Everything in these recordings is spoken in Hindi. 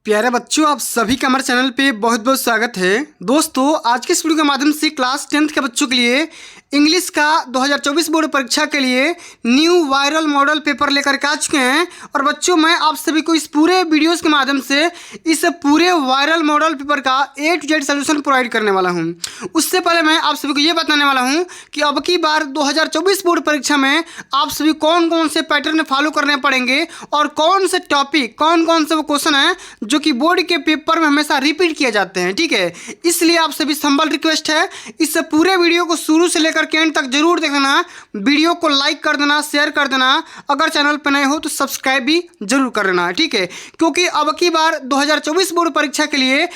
प्यारे बच्चों, आप सभी का हमारे चैनल पे बहुत बहुत स्वागत है। दोस्तों, आज के इस वीडियो के माध्यम से क्लास 10th के बच्चों के लिए इंग्लिश का 2024 बोर्ड परीक्षा के लिए न्यू वायरल मॉडल पेपर लेकर के आ चुके हैं। और बच्चों, मैं आप सभी को इस पूरे वीडियोस के माध्यम से इस पूरे वायरल मॉडल पेपर का A to Z solution provide करने वाला हूं। उससे पहले मैं आप सभी को ये बताने वाला हूं कि अब की बार 2024 बोर्ड परीक्षा में आप सभी कौन कौन से पैटर्न फॉलो करने पड़ेंगे और कौन से टॉपिक, कौन कौन से वो क्वेश्चन हैं जो कि बोर्ड के पेपर में हमेशा रिपीट किए जाते हैं। ठीक है, इसलिए आप सभी से हम्बल रिक्वेस्ट है, इस पूरे वीडियो को शुरू से लेकर के एंड तक जरूर देखना। वीडियो को लाइक कर देना, शेयर कर देना, अगर चैनल पर नए हो तो सब्सक्राइब भी जरूर कर लेना। ठीक है, क्योंकि अब की बार 2024 बोर्ड परीक्षा के लिए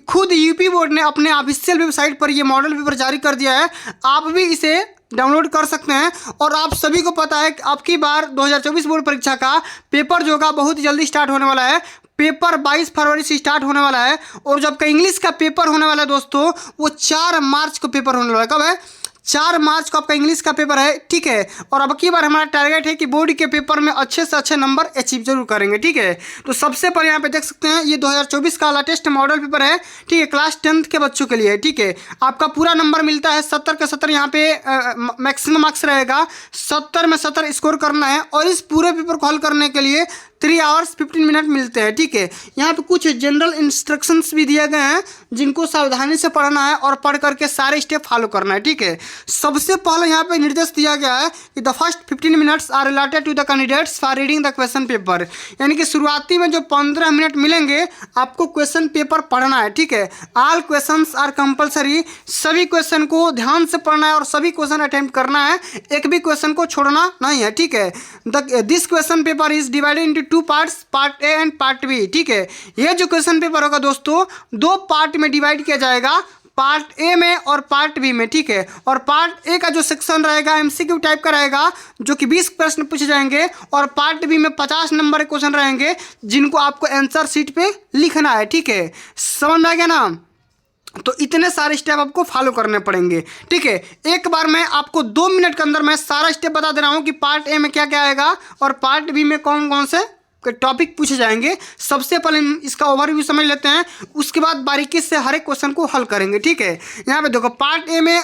खुद यूपी बोर्ड ने अपने ऑफिशियल वेबसाइट पर यह मॉडल पेपर जारी कर दिया है। आप भी इसे डाउनलोड कर सकते हैं। और आप सभी को पता है कि अब की बार 2024 बोर्ड परीक्षा का पेपर जो होगा बहुत जल्दी स्टार्ट होने वाला है। पेपर 22 फरवरी से स्टार्ट होने वाला है और जो आपका इंग्लिश का पेपर होने वाला है दोस्तों, वो 4 मार्च को पेपर होने वाला है। कब है? 4 मार्च को आपका इंग्लिश का पेपर है। ठीक है, और अब की बार हमारा टारगेट है कि बोर्ड के पेपर में अच्छे से अच्छे नंबर अचीव जरूर करेंगे। ठीक है, तो सबसे पहले यहाँ पे देख सकते हैं ये 2024 का लेटेस्ट मॉडल पेपर है। ठीक है, क्लास 10th के बच्चों के लिए। ठीक है, आपका पूरा नंबर मिलता है 70 के 70। यहाँ पे मैक्सिमम मार्क्स रहेगा, 70 में 70 स्कोर करना है। और इस पूरे पेपर को हल करने के लिए 3 आवर्स 15 मिनट मिलते हैं। ठीक है, यहाँ पे कुछ जनरल इंस्ट्रक्शंस भी दिए गए हैं जिनको सावधानी से पढ़ना है और पढ़ करके सारे स्टेप फॉलो करना है। ठीक है, सबसे पहले यहाँ पे निर्देश दिया गया है कि the first 15 minutes are related to the candidates for reading the question paper. यानी कि शुरुआती में जो 15 मिनट मिलेंगे आपको क्वेश्चन पेपर पढ़ना है। ठीक है, ऑल क्वेश्चंस आर कंपलसरी। सभी क्वेश्चन को ध्यान से पढ़ना है और सभी क्वेश्चन अटेम्प्ट करना है, एक भी क्वेश्चन को छोड़ना नहीं है। ठीक है, this question paper is divided into 2 parts, part A and part B. ठीक है, ये जो क्वेश्चन पेपर होगा दोस्तों 2 पार्ट में डिवाइड किया जाएगा, पार्ट ए में और पार्ट बी में। ठीक है, और पार्ट ए का जो सेक्शन रहेगा एमसीक्यू टाइप का रहेगा जो कि 20 प्रश्न पूछे जाएंगे, और पार्ट बी में 50 नंबर के क्वेश्चन रहेंगे जिनको आपको आंसर शीट पे लिखना है। ठीक है, समझ में आ गया ना? तो इतने सारे स्टेप आपको फॉलो करने पड़ेंगे। ठीक है, एक बार मैं आपको 2 मिनट के अंदर मैं सारा स्टेप बता दे रहा हूँ कि पार्ट ए में क्या क्या आएगा और पार्ट बी में कौन कौन से टॉपिक पूछे जाएंगे। सबसे पहले इसका ओवरव्यू समझ लेते हैं, उसके बाद बारीकी से हर एक क्वेश्चन को हल करेंगे। ठीक है, यहाँ पे देखो पार्ट ए में,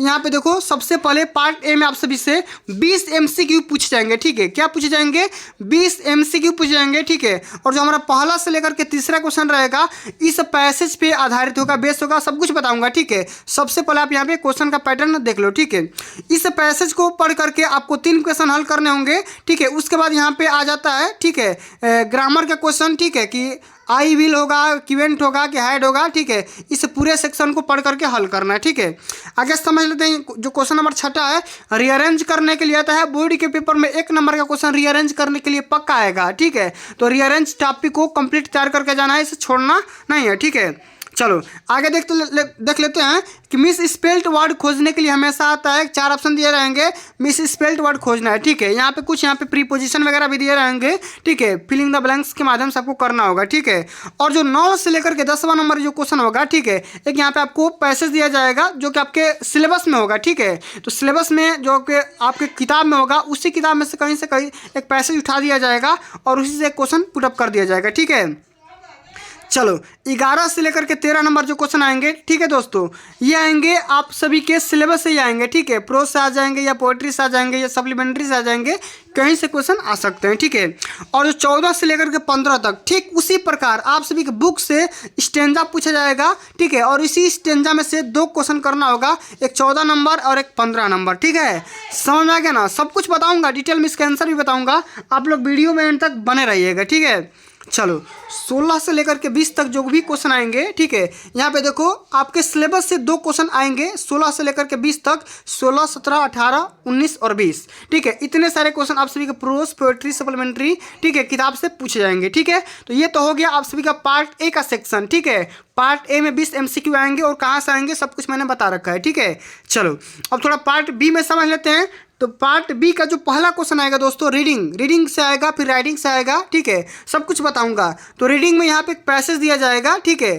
यहाँ पे देखो सबसे पहले पार्ट ए में आप सभी से 20 MCQ पूछे जाएंगे। ठीक है, क्या पूछे जाएंगे? 20 MCQ पूछे जाएंगे। ठीक है, और जो हमारा पहला से लेकर के तीसरा क्वेश्चन रहेगा इस पैसेज पे आधारित होगा, बेस होगा, सब कुछ बताऊंगा। ठीक है, सबसे पहले आप यहाँ पे क्वेश्चन का पैटर्न देख लो। ठीक है, इस पैसेज को पढ़ करके आपको 3 क्वेश्चन हल करने होंगे। ठीक है, उसके बाद यहाँ पे आ जाता है, ठीक है, ग्रामर का क्वेश्चन। ठीक है, कि आई विल होगा, क्वेंट होगा कि हैड होगा। ठीक है, इस पूरे सेक्शन को पढ़ करके हल करना है। ठीक है, आगे समझ लेते हैं जो क्वेश्चन नंबर 6 है, रीअरेंज करने के लिए आता है। बोर्ड के पेपर में 1 नंबर का क्वेश्चन रीअरेंज करने के लिए पक्का आएगा। ठीक है, तो रीअरेंज टॉपिक को कंप्लीट तैयार करके जाना है, इसे छोड़ना नहीं है। ठीक है, चलो आगे देख लेते हैं कि मिस स्पेल्ट वर्ड खोजने के लिए हमेशा आता है 4 ऑप्शन दिए रहेंगे, मिस स्पेल्ट वर्ड खोजना है। ठीक है, यहाँ पे कुछ यहाँ पे प्रीपोजिशन वगैरह भी दिए रहेंगे। ठीक है, फिलिंग द ब्लैंक्स के माध्यम से आपको करना होगा। ठीक है, और जो 9 से लेकर के 10वां नंबर जो क्वेश्चन होगा, ठीक है, एक यहाँ पे आपको पैसेज दिया जाएगा जो कि आपके सिलेबस में होगा। ठीक है, तो सिलेबस में जो कि आपके किताब में होगा, उसी किताब में से कहीं एक पैसेज उठा दिया जाएगा और उसी से एक क्वेश्चन पुटअप कर दिया जाएगा। ठीक है, चलो 11 से लेकर के 13 नंबर जो क्वेश्चन आएंगे, ठीक है दोस्तों, ये आएंगे आप सभी के सिलेबस से ही आएंगे। ठीक है, प्रोज से आ जाएंगे या पोएट्री से आ जाएंगे या सप्लीमेंट्री से आ जाएंगे, कहीं से क्वेश्चन आ सकते हैं। ठीक है, और जो 14 से लेकर के 15 तक ठीक उसी प्रकार आप सभी के बुक से स्टेंजा पूछा जाएगा। ठीक है, और इसी स्टेंजा में से 2 क्वेश्चन करना होगा, एक 14 नंबर और एक 15 नंबर। ठीक है, समझ में आ गया ना? सब कुछ बताऊंगा, डिटेल में इसका आंसर भी बताऊंगा, आप लोग वीडियो में एंड तक बने रहिएगा। ठीक है, चलो 16 से लेकर के 20 तक जो भी क्वेश्चन आएंगे, ठीक है, यहाँ पे देखो आपके सिलेबस से 2 क्वेश्चन आएंगे 16 से लेकर के 20 तक, 16, 17, 18, 19 और 20। ठीक है, इतने सारे क्वेश्चन आप सभी के प्रोज, पोएट्री, सप्लीमेंट्री, ठीक है, किताब से पूछे जाएंगे। ठीक है, तो ये तो हो गया आप सभी का पार्ट ए का सेक्शन। ठीक है, पार्ट ए में 20 MCQ आएंगे और कहाँ से आएंगे सब कुछ मैंने बता रखा है। ठीक है, चलो अब थोड़ा पार्ट बी में समझ लेते हैं। तो पार्ट बी का जो पहला क्वेश्चन आएगा दोस्तों, रीडिंग से आएगा, फिर राइटिंग से आएगा। ठीक है, सब कुछ बताऊंगा। तो रीडिंग में यहाँ पे एक पैसेज दिया जाएगा। ठीक है,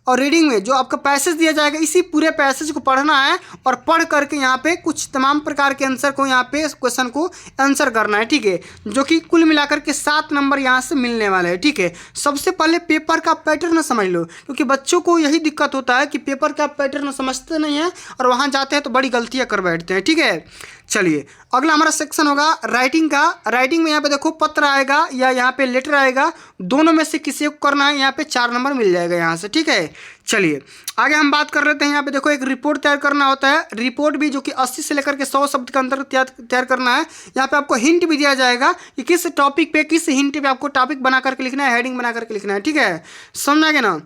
और रीडिंग में जो आपका पैसेज दिया जाएगा इसी पूरे पैसेज को पढ़ना है और पढ़ करके यहाँ पे कुछ तमाम प्रकार के आंसर को यहाँ पे क्वेश्चन को आंसर करना है, ठीक है, जो कि कुल मिलाकर के 7 नंबर यहाँ से मिलने वाले हैं, ठीक है। सबसे पहले पेपर का पैटर्न समझ लो, क्योंकि बच्चों को यही दिक्कत होता है कि पेपर का पैटर्न समझते नहीं है और वहाँ जाते हैं तो बड़ी गलतियाँ कर बैठते हैं, ठीक है। चलिए अगला हमारा सेक्शन होगा राइटिंग का। राइटिंग में यहाँ पे देखो पत्र आएगा या यहाँ पे लेटर आएगा, दोनों में से किसी को करना है, यहाँ पे 4 नंबर मिल जाएगा यहाँ से, ठीक है। चलिए आगे हम बात कर लेते हैं। यहाँ पे देखो एक रिपोर्ट तैयार करना होता है, रिपोर्ट भी जो कि 80 से लेकर के 100 शब्द के अंदर तैयार करना है। यहाँ पे आपको हिंट भी दिया जाएगा कि किस टॉपिक पे, किस हिंट पे आपको टॉपिक बना करके लिखना है, हेडिंग बना करके लिखना है, ठीक है, समझ गए ना।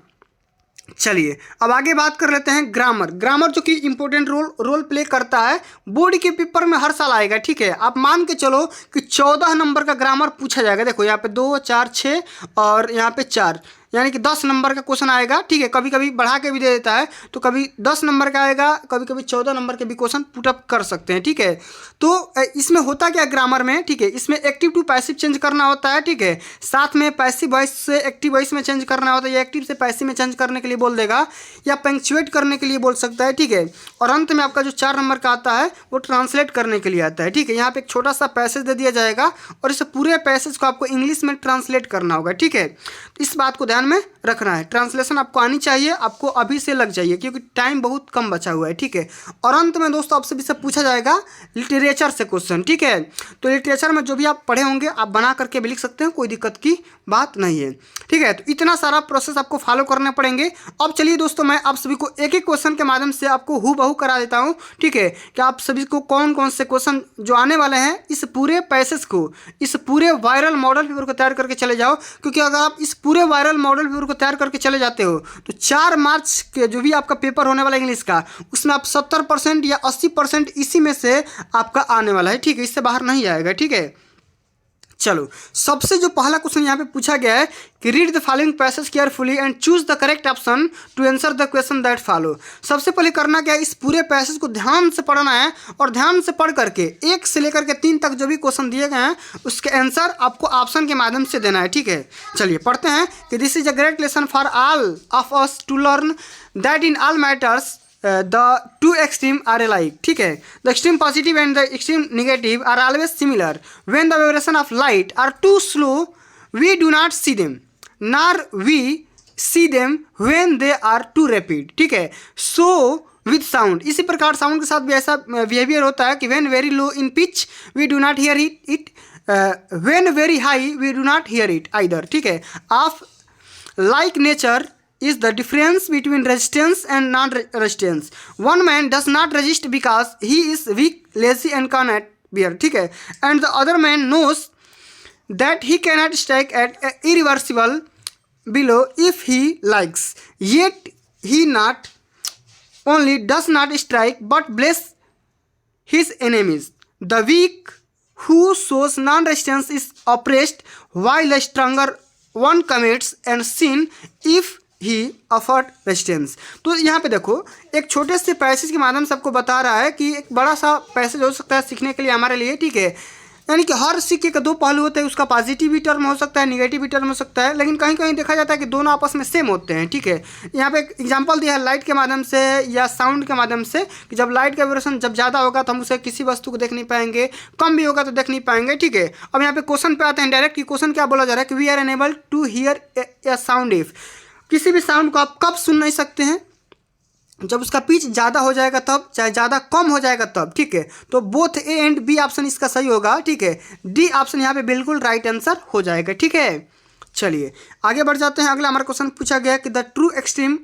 चलिए अब आगे बात कर लेते हैं ग्रामर। ग्रामर जो कि इंपॉर्टेंट रोल प्ले करता है, बोर्ड के पेपर में हर साल आएगा, ठीक है। आप मान के चलो कि 14 नंबर का ग्रामर पूछा जाएगा। देखो यहाँ पे 2 4 6 और यहाँ पे 4, यानी कि 10 नंबर का क्वेश्चन आएगा, ठीक है। कभी कभी बढ़ा के भी दे देता है, तो कभी 10 नंबर का आएगा, कभी कभी 14 नंबर के भी क्वेश्चन पुटअप कर सकते हैं, ठीक है। तो इसमें होता क्या ग्रामर में, ठीक है, इसमें एक्टिव टू पैसिव चेंज करना होता है, ठीक है। साथ में पैसिव वॉइस से एक्टिव वॉइस में चेंज करना होता है, या एक्टिव से पैसिव में चेंज करने के लिए बोल देगा, या पंक्चुएट करने के लिए बोल सकता है, ठीक है। और अंत में आपका जो 4 नंबर का आता है वो ट्रांसलेट करने के लिए आता है, ठीक है। यहाँ पे एक छोटा सा पैसेज दे दिया जाएगा और इस पूरे पैसेज को आपको इंग्लिश में ट्रांसलेट करना होगा, ठीक है। तो इस बात को ध्यान में रखना है। ट्रांसलेशन आपको आनी चाहिए, आपको अभी से लग जाइए क्योंकि टाइम बहुत कम बचा हुआ है, ठीक है। और अंत में दोस्तों आपसे भी सब पूछा जाएगा लिटरेचर से क्वेश्चन, ठीक है। तो लिटरेचर में जो भी आप पढ़े होंगे आप बना करके भी लिख सकते हैं, कोई दिक्कत की बात नहीं है, ठीक है। तो इतना सारा प्रोसेस आपको फॉलो करने पड़ेंगे। अब चलिए दोस्तों मैं आप सभी को एक एक क्वेश्चन के माध्यम से आपको हूबहू करा देता हूँ, ठीक है, कि आप सभी को कौन कौन से क्वेश्चन जो आने वाले हैं इस पूरे पैसेज को, इस पूरे वायरल मॉडल पेपर को तैयार करके चले जाओ। क्योंकि अगर आप इस पूरे वायरल मॉडल पेपर को तैयार करके चले जाते हो तो 4 मार्च के जो भी आपका पेपर होने वाला इंग्लिश का, उसमें आप 70% या 80% इसी में से आपका आने वाला है, ठीक है, इससे बाहर नहीं आएगा, ठीक है। चलो सबसे जो पहला क्वेश्चन यहाँ पे पूछा गया है कि read the following passage carefully and choose the correct option to answer the question that follow. सबसे पहले करना क्या है, इस पूरे पैसेज को ध्यान से पढ़ना है और ध्यान से पढ़ करके 1 से लेकर के 3 तक जो भी क्वेश्चन दिए गए हैं उसके आंसर आपको ऑप्शन के माध्यम से देना है, ठीक है। चलिए पढ़ते हैं कि this is a great lesson for all of us to learn that in all matters the two extreme are alike, ठीक है। The extreme positive and the extreme negative are always similar. When the vibration of light are too slow we do not see them, nor we see them when they are too rapid, ठीक है। सो विद साउंड, इसी प्रकार साउंड के साथ भी ऐसा बिहेवियर होता है कि when very low in pitch we do not hear it, when very high we do not hear it either, ठीक है। Of like nature is the difference between resistance and non-resistance. One man does not resist because he is weak, lazy and cannot bear, ठीक है, and the other man knows that he cannot strike at irreversible blow if he likes, yet he not only does not strike but bless his enemies. The weak who shows non-resistance is oppressed while the stronger one commits and sin if he effort resistance. तो यहाँ पे देखो एक छोटे से पैसेज के माध्यम से आपको बता रहा है कि एक बड़ा सा पैसेज हो सकता है सीखने के लिए हमारे लिए, ठीक है। यानी कि हर सिक्के का 2 पहलू होते हैं, उसका पॉजिटिव भी टर्म हो सकता है, निगेटिव भी टर्म हो सकता है, लेकिन कहीं कहीं देखा जाता है कि दोनों आपस में सेम होते हैं, ठीक है। यहाँ पे एक एग्जांपल दिया है लाइट के माध्यम से या साउंड के माध्यम से कि जब लाइट का वाइब्रेशन जब ज़्यादा होगा तो हम उसे किसी वस्तु को देख नहीं पाएंगे, कम भी होगा तो देख नहीं पाएंगे, ठीक है। अब यहाँ पे क्वेश्चन पे आते हैं डायरेक्ट कि क्वेश्चन क्या बोला जा रहा है कि we are unable to hear a sound if, किसी भी साउंड को आप कब सुन नहीं सकते हैं, जब उसका पिच ज़्यादा हो जाएगा तब, चाहे ज़्यादा कम हो जाएगा तब, ठीक है। तो both A and B option इसका सही होगा, ठीक है। डी ऑप्शन यहाँ पे बिल्कुल राइट आंसर हो जाएगा, ठीक है। चलिए आगे बढ़ जाते हैं। अगला हमारा क्वेश्चन पूछा गया कि the true extreme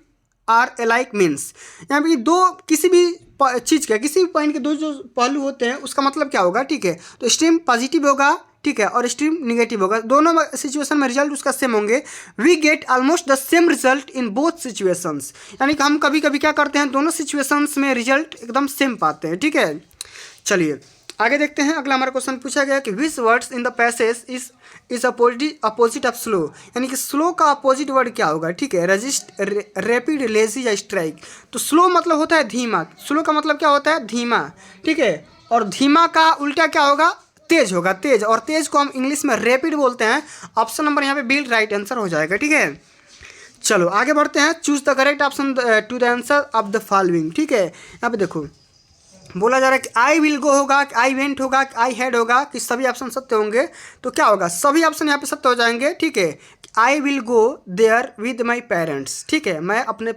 are alike means, यहाँ पे 2 किसी भी चीज़ का, किसी भी पॉइंट के 2 जो पहलू होते हैं उसका मतलब क्या होगा, ठीक है। तो एक्सट्रीम पॉजिटिव होगा, ठीक है, और एक्सट्रीम निगेटिव होगा, दोनों सिचुएशन में रिजल्ट उसका सेम होंगे। We get almost the same result in both situations, यानी कि हम कभी कभी क्या करते हैं, दोनों सिचुएशंस में रिजल्ट एकदम सेम पाते हैं, ठीक है। चलिए आगे देखते हैं। अगला हमारा क्वेश्चन पूछा गया कि विच words in the passage is opposite of slow, यानी कि स्लो का अपोजिट वर्ड क्या होगा, ठीक है। रजिस्ट, रैपिड, लेजी या स्ट्राइक। तो स्लो मतलब होता है धीमा, स्लो का मतलब क्या होता है धीमा, ठीक है। और धीमा का उल्टा क्या होगा, तेज होगा, तेज, और तेज को हम इंग्लिश में रैपिड बोलते हैं। ऑप्शन नंबर यहाँ पे बिल्कुल राइट आंसर हो जाएगा, ठीक है। चलो आगे बढ़ते हैं। Choose the correct option to the answer of the following. ठीक है, यहाँ पे देखो बोला जा रहा है कि आई विल गो होगा, कि आई वेंट होगा, कि आई हैड होगा, कि सभी ऑप्शन सत्य होंगे। तो क्या होगा, सभी ऑप्शन यहाँ पे सत्य हो जाएंगे। ठीक है, I will go there with my parents. ठीक है, मैं अपने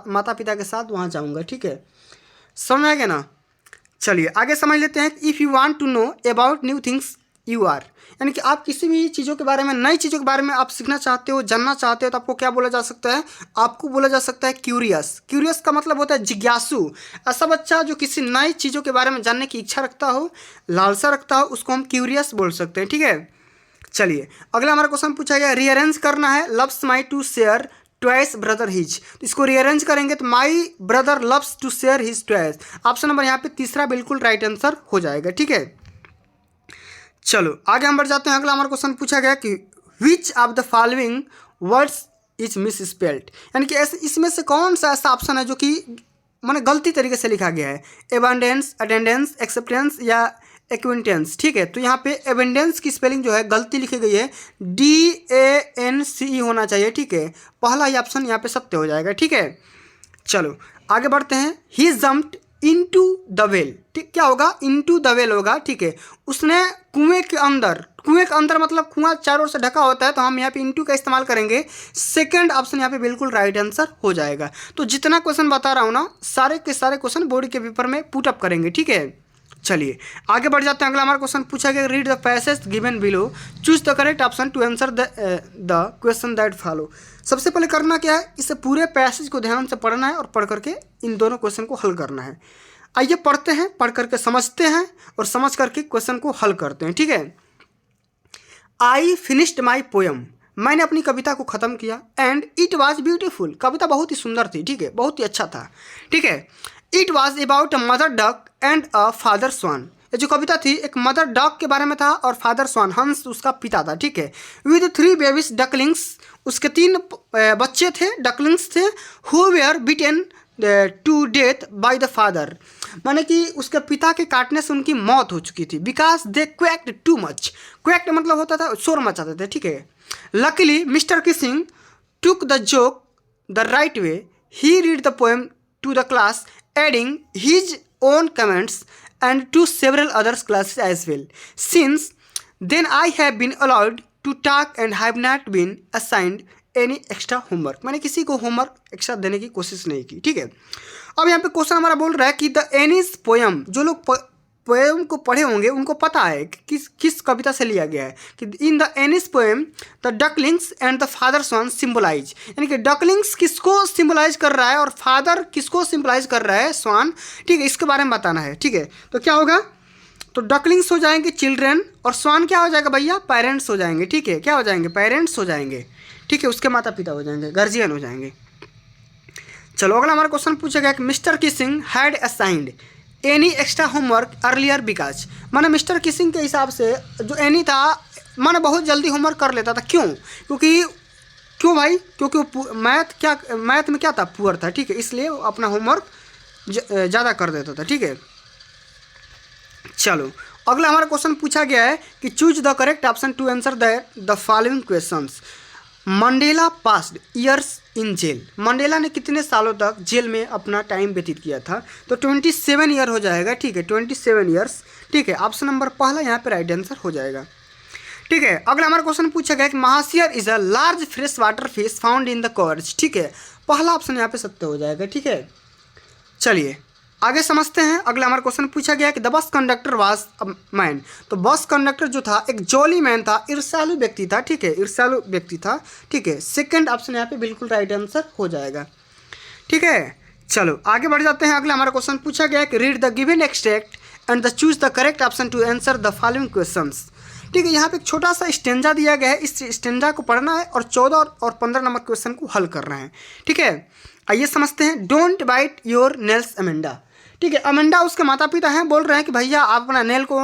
माता पिता के साथ वहाँ जाऊँगा। ठीक है, समझ आ गया ना। चलिए आगे समझ लेते हैं। If you want to know about new things you are, यानी कि आप किसी भी चीज़ों के बारे में, नई चीज़ों के बारे में आप सीखना चाहते हो, जानना चाहते हो, तो आपको क्या बोला जा सकता है, आपको बोला जा सकता है क्यूरियस। क्यूरियस का मतलब होता है जिज्ञासु। ऐसा बच्चा जो किसी नई चीज़ों के बारे में जानने की इच्छा रखता हो, लालसा रखता हो, उसको हम क्यूरियस बोल सकते हैं। ठीक है, चलिए अगला हमारा क्वेश्चन पूछा गया, रीअरेंज करना है। Loves my to share twice brother his, तो इसको रीअरेंज करेंगे तो my brother loves to share his twice. Option number यहाँ पे तीसरा बिल्कुल राइट आंसर हो जाएगा। ठीक है, चलो आगे हम बढ़ जाते हैं। अगला हमारा क्वेश्चन पूछा गया कि which of the following words is miss spelled, यानी कि ऐसे इसमें से कौन सा ऐसा ऑप्शन है जो कि माने गलती तरीके से लिखा गया है। एबंडेंस, अटेंडेंस, एक्सेप्टेंस या एक्विंटेंस। ठीक है, तो यहाँ पे एबंडेंस की स्पेलिंग जो है गलती लिखी गई है, DANCE होना चाहिए। ठीक है, पहला ही ऑप्शन यहाँ पे सत्य हो जाएगा। ठीक है, चलो आगे बढ़ते हैं। ही जम्प्ड इनटू द वेल, ठीक क्या होगा, इनटू द वेल होगा। ठीक है, उसने कुएं के अंदर, कुएं के अंदर मतलब कुआं चारों ओर से ढका होता है, तो हम यहाँ पे इनटू का इस्तेमाल करेंगे। सेकंड ऑप्शन यहाँ पे बिल्कुल राइट आंसर हो जाएगा। तो जितना क्वेश्चन बता रहा हूँ ना, सारे के सारे क्वेश्चन बोर्ड के पेपर में पुटअप करेंगे। ठीक है, चलिए आगे बढ़ जाते हैं। अगला हमारा क्वेश्चन पूछा गया, read the passage given below, choose the correct option to answer the question that follow. सबसे पहले करना क्या है, इसे पूरे पैसेज को ध्यान से पढ़ना है और पढ़ करके इन दोनों क्वेश्चन को हल करना है। आइए पढ़ते हैं, पढ़ करके समझते हैं और समझ करके क्वेश्चन को हल करते हैं। ठीक है, आई फिनिश्ड माई पोएम, मैंने अपनी कविता को ख़त्म किया। एंड इट वॉज ब्यूटीफुल, कविता बहुत ही सुंदर थी। ठीक है, बहुत ही अच्छा था। ठीक है, it was about a mother duck and a father swan, ये जो कविता थी एक मदर डॉग के बारे में था और फादर स्वान, हंस उसका पिता था। ठीक है, विद 3 बेबीज डकलिंग्स, उसके 3 बच्चे थे, डकलिंग्स थे। Who were bitten to death by the father, माने कि उसके पिता के काटने से उनकी मौत हो चुकी थी। Because they quacked too much, quacked मतलब होता था शोर मचाते थे। ठीक है, luckily mister Kissing took the joke the right way, he read the poem to the class adding his own comments and to several others classes as well. Since then I have been allowed to talk and have not been assigned any extra homework, मैंने किसी को होमवर्क एक्स्ट्रा देने की कोशिश नहीं की। ठीक है, अब यहाँ पे क्वेश्चन हमारा बोल रहा है कि द एनीज पोएम, जो लोग पोएम को पढ़े होंगे उनको पता है कि किस कविता से लिया गया है। कि in the Annie's poem the ducklings and the father swan symbolise, यानी कि डकलिंग्स किसको सिम्बलाइज कर रहा है और फादर किसको सिम्बलाइज कर रहा है, स्वान। ठीक है, इसके बारे में बताना है। ठीक है, तो क्या होगा, तो डकलिंग्स हो जाएंगे चिल्ड्रेन और स्वान क्या हो जाएगा भैया, पेरेंट्स हो जाएंगे। ठीक है, क्या हो जाएंगे, पेरेंट्स हो जाएंगे। ठीक है, उसके माता पिता हो जाएंगे, गार्जियन हो जाएंगे। चलो अगला हमारा क्वेश्चन पूछा गया कि mister Keesing had assigned any extra homework earlier because, माने मिस्टर किसिंग के हिसाब से जो एनी था माने बहुत जल्दी होमवर्क कर लेता था। क्यों, क्यों भाई, क्योंकि वो मैथ में क्या था, पुअर था। ठीक है, इसलिए वो अपना होमवर्क ज़्यादा कर देता था। ठीक है, चलो अगला हमारा क्वेश्चन पूछा गया है कि choose the correct option to answer the following questions. Mandela passed years in jail, Mandela ने कितने सालों तक जेल में अपना टाइम व्यतीत किया था, तो 27 ईयर हो जाएगा। ठीक है, 27 ईयर्स। ठीक है, ऑप्शन नंबर पहला यहाँ पे राइट आंसर हो जाएगा। ठीक है, अगला हमारा क्वेश्चन पूछा गया कि mahseer is a large fresh water fish found in the gorge. ठीक है, पहला ऑप्शन यहाँ पे सत्य हो जाएगा। ठीक है, चलिए आगे समझते हैं। अगला हमारा क्वेश्चन पूछा गया कि the bus conductor was a man, तो बस कंडक्टर जो था एक जॉली मैन था, ईर्ष्यालु व्यक्ति था। ठीक है, ईर्ष्यालु व्यक्ति था। ठीक है, सेकंड ऑप्शन यहाँ पे बिल्कुल राइट आंसर हो जाएगा। ठीक है, चलो आगे बढ़ जाते हैं। अगला हमारा क्वेश्चन पूछा गया कि read the given extract and the choose the correct option to answer the following questions. ठीक है, यहाँ पे एक छोटा सा स्टेंजा दिया गया है, इस स्टेंजा को पढ़ना है और 14 और 15 नंबर क्वेश्चन को हल करना है। ठीक है, आइए समझते हैं। Don't bite your nails Amanda. ठीक है, अमेंडा उसके माता पिता हैं, बोल रहे हैं कि भैया आप अपना नेल को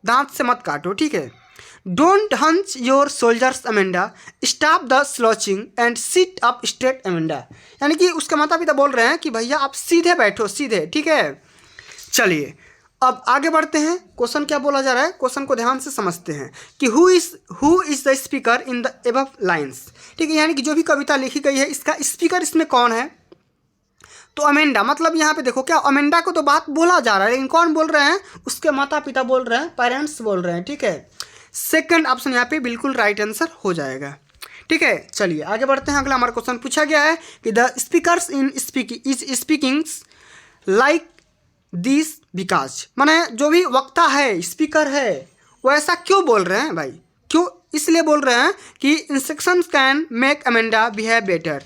दांत से मत काटो। ठीक है, don't hunch your shoulders Amanda, stop the slouching and sit up straight Amanda, यानी कि उसके माता पिता बोल रहे हैं कि भैया आप सीधे बैठो, सीधे। ठीक है, चलिए अब आगे बढ़ते हैं, क्वेश्चन क्या बोला जा रहा है, क्वेश्चन को ध्यान से समझते हैं कि who is the speaker in the above lines. ठीक है, यानी कि जो भी कविता लिखी गई है इसका स्पीकर इसमें कौन है, तो अमेंडा। मतलब यहाँ पे देखो क्या अमेंडा को तो बात बोला जा रहा है, लेकिन कौन बोल रहे हैं, उसके माता पिता बोल रहे हैं, पेरेंट्स बोल रहे हैं। ठीक है, सेकंड ऑप्शन यहाँ पे बिल्कुल राइट आंसर हो जाएगा। ठीक है, चलिए आगे बढ़ते हैं। अगला हमारा क्वेश्चन पूछा गया है कि the speakers in speakings like this because, माने जो भी वक्ता है, स्पीकर है, वो ऐसा क्यों बोल रहे हैं भाई, क्यों इसलिए बोल रहे हैं कि instructions can make Amanda behave better.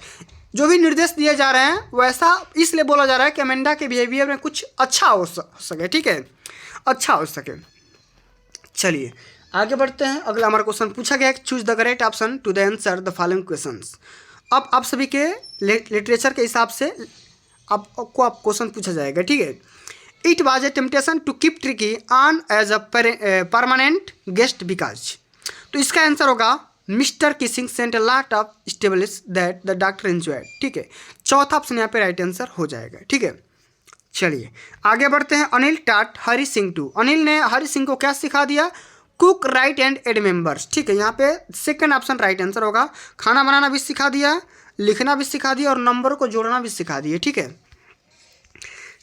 जो भी निर्देश दिए जा रहे हैं वो ऐसा इसलिए बोला जा रहा है कि अमेंडा के बिहेवियर में कुछ अच्छा हो सके। ठीक है, अच्छा हो सके। चलिए आगे बढ़ते हैं। अगला हमारा क्वेश्चन पूछा गया है choose the correct option to the answer the following questions. अब आप सभी के लिटरेचर के हिसाब से आपको क्वेश्चन पूछा जाएगा। ठीक है, it was a temptation to keep tricky on as a permanent guest because, तो इसका आंसर होगा mister Kissing sent a lot of establish that the doctor enjoyed. ठीक है, चौथा ऑप्शन यहाँ पे राइट आंसर हो जाएगा। ठीक है, चलिए आगे बढ़ते हैं। अनिल टाट हरि सिंह टू, अनिल ने हरि सिंह को क्या सिखा दिया, cook right and add members. ठीक है, यहाँ पे सेकंड ऑप्शन राइट आंसर होगा। खाना बनाना भी सिखा दिया, लिखना भी सिखा दिया और नंबर को जोड़ना भी सिखा दिए। ठीक है,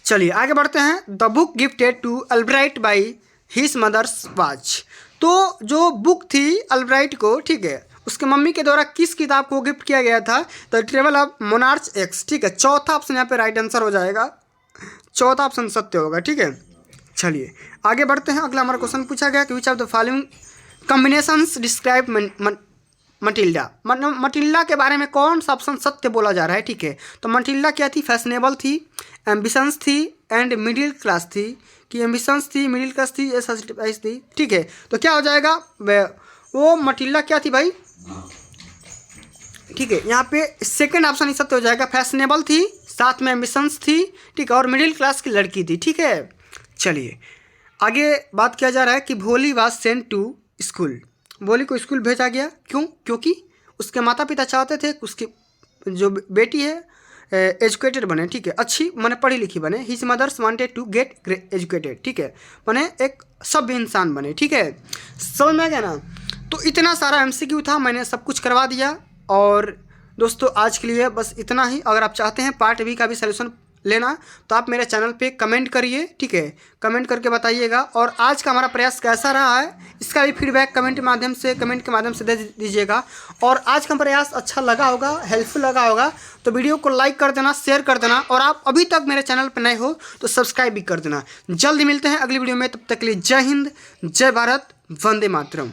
चलिए आगे बढ़ते हैं। The book gifted to Albright by his mother's watch, तो जो बुक थी अल्ब्राइट को, ठीक है, उसके मम्मी के द्वारा किस किताब को गिफ्ट किया गया था, the travel of monarch x. ठीक है, चौथा ऑप्शन यहाँ पे राइट आंसर हो जाएगा, चौथा ऑप्शन सत्य होगा। ठीक है, चलिए आगे बढ़ते हैं। अगला हमारा क्वेश्चन पूछा गया कि which of the following combinations describe Matilda, Matilda के बारे में कौन सा ऑप्शन सत्य बोला जा रहा है। ठीक है, तो मटिल्डा क्या थी, फैशनेबल थी, एम्बिशंस थी एंड मिडिल क्लास थी, कि एम्बिशंस थी, मिडिल क्लास थी, या सस्टिफाइज थी। ठीक है, तो क्या हो जाएगा, वो मटिल्डा क्या थी भाई। ठीक है, यहाँ पे सेकंड ऑप्शन ही सत्य हो जाएगा, फैशनेबल थी, साथ में एम्बिशंस थी, ठीक है, और मिडिल क्लास की लड़की थी। ठीक है, चलिए आगे बात किया जा रहा है कि भोली वाज सेंट टू स्कूल, भोली को स्कूल भेजा गया, क्यों, क्योंकि उसके माता पिता चाहते थे कि उसकी जो बेटी है एजुकेटेड बने। ठीक है, अच्छी माने पढ़ी लिखी बने। His mother's wanted to get educated. ठीक है, माने एक सभ्य इंसान बने। ठीक है, समझ में आ गया ना। तो इतना सारा MCQ था, मैंने सब कुछ करवा दिया। और दोस्तों आज के लिए बस इतना ही। अगर आप चाहते हैं पार्ट B का भी सलूशन लेना तो आप मेरे चैनल पे कमेंट करिए। ठीक है, कमेंट करके बताइएगा। और आज का हमारा प्रयास कैसा रहा है इसका भी फीडबैक कमेंट के माध्यम से दे दीजिएगा। और आज का प्रयास अच्छा लगा होगा, हेल्पफुल लगा होगा तो वीडियो को लाइक कर देना, शेयर कर देना, और आप अभी तक मेरे चैनल पर नए हो तो सब्सक्राइब भी कर देना। जल्दी मिलते हैं अगली वीडियो में, तब तक के लिए जय हिंद, जय भारत, वंदे मातरम।